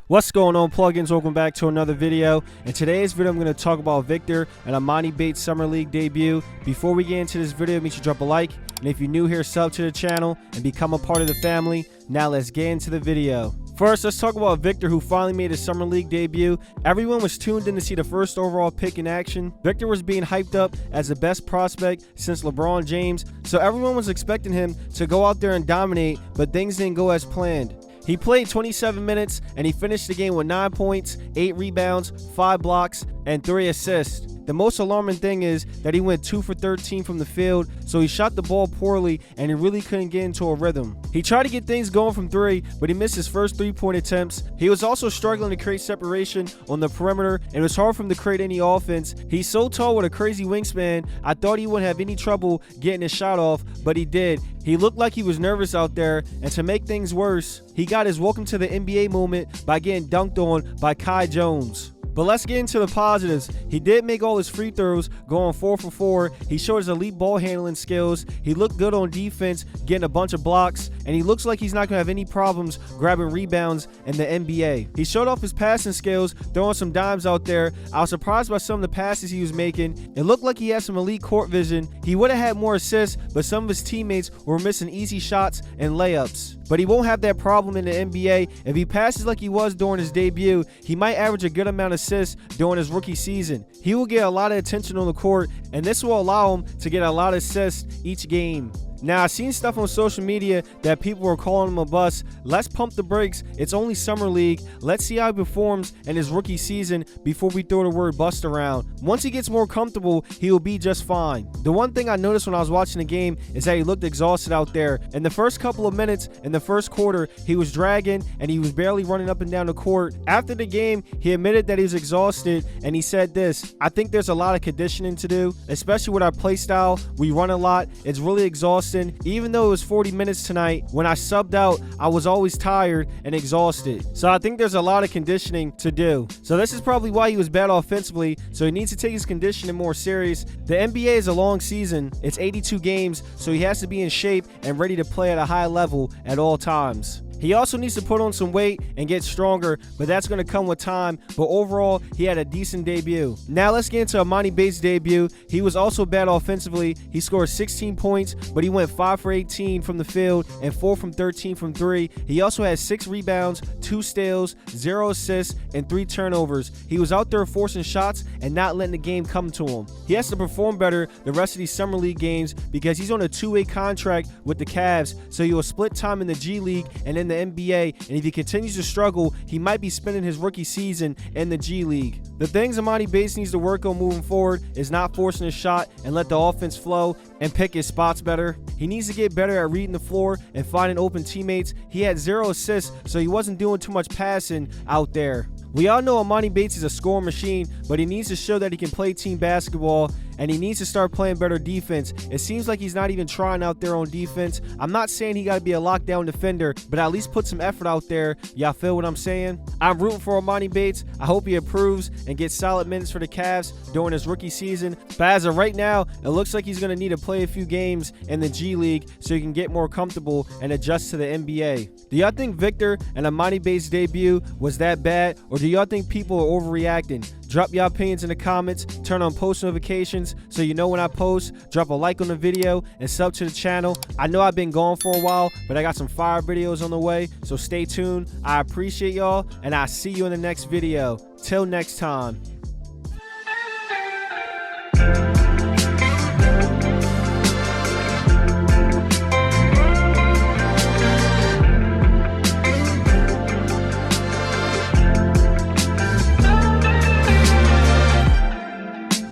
What's going on, plugins? Welcome back to another video. In today's video, I'm going to talk about Victor and Emoni Bates Summer League debut. Before we get into this video, make sure you drop a like, and if you're new here, sub to the channel and become a part of the family. Now let's get into the video. First, let's talk about Victor, who finally made his Summer League debut. Everyone was tuned in to see the first overall pick in action. Victor was being hyped up as the best prospect since LeBron James, so everyone was expecting him to go out there and dominate, but things didn't go as planned. He played 27 minutes and he finished the game with 9 points, 8 rebounds, 5 blocks, and 3 assists. The most alarming thing is that he went 2 for 13 from the field, so he shot the ball poorly and he really couldn't get into a rhythm. He tried to get things going from 3, but he missed his first 3-point attempts. He was also struggling to create separation on the perimeter, and it was hard for him to create any offense. He's so tall with a crazy wingspan, I thought he wouldn't have any trouble getting his shot off, but he did. He looked like he was nervous out there, and to make things worse, he got his welcome to the NBA moment by getting dunked on by Kai Jones. But let's get into the positives. He did make all his free throws, going 4 for 4. He showed his elite ball handling skills. He looked good on defense, getting a bunch of blocks, and he looks like he's not going to have any problems grabbing rebounds in the NBA. He showed off his passing skills, throwing some dimes out there. I was surprised by some of the passes he was making. It looked like he had some elite court vision. He would have had more assists, but some of his teammates were missing easy shots and layups. But he won't have that problem in the NBA. If he passes like he was during his debut, he might average a good amount of assists during his rookie season. He will get a lot of attention on the court, and this will allow him to get a lot of assists each game. Now, I've seen stuff on social media that people were calling him a bust. Let's pump the brakes. It's only Summer League. Let's see how he performs in his rookie season before we throw the word bust around. Once he gets more comfortable, he will be just fine. The one thing I noticed when I was watching the game is that he looked exhausted out there. In the first couple of minutes in the first quarter, he was dragging and he was barely running up and down the court. After the game, he admitted that he was exhausted, and he said this: "I think there's a lot of conditioning to do, especially with our play style. We run a lot. It's really exhausting. Even though it was 40 minutes tonight, when I subbed out, I was always tired and exhausted. So I think there's a lot of conditioning to do." So this is probably why he was bad offensively, so he needs to take his conditioning more serious. The NBA is a long season. It's 82 games, so he has to be in shape and ready to play at a high level at all times. He also needs to put on some weight and get stronger, but that's going to come with time. But overall, he had a decent debut. Now let's get into Emoni Bates' debut. He was also bad offensively. He scored 16 points, but he went 5 for 18 from the field and 4 from 13 from 3. He also had 6 rebounds, 2 steals, 0 assists, and 3 turnovers. He was out there forcing shots and not letting the game come to him. He has to perform better the rest of these Summer League games because he's on a 2-way contract with the Cavs, so he will split time in the G League and in the NBA, and if he continues to struggle, he might be spending his rookie season in the G League. The things Emoni Bates needs to work on moving forward is not forcing his shot and let the offense flow and pick his spots better. He needs to get better at reading the floor and finding open teammates. He had 0 assists, so he wasn't doing too much passing out there. We all know Emoni Bates is a scoring machine, but he needs to show that he can play team basketball, and he needs to start playing better defense. It seems like he's not even trying out there on defense. I'm not saying he got to be a lockdown defender, but at least put some effort out there. Y'all feel what I'm saying? I'm rooting for Emoni Bates. I hope he improves and gets solid minutes for the Cavs during his rookie season. But as of right now, it looks like he's going to need to play a few games in the G League so he can get more comfortable and adjust to the NBA. Do y'all think Victor and Emoni Bates' debut was that bad, or do y'all think people are overreacting? Drop your opinions in the comments, turn on post notifications so you know when I post, drop a like on the video, and sub to the channel. I know I've been gone for a while, but I got some fire videos on the way, so stay tuned. I appreciate y'all, and I'll see you in the next video. Till next time.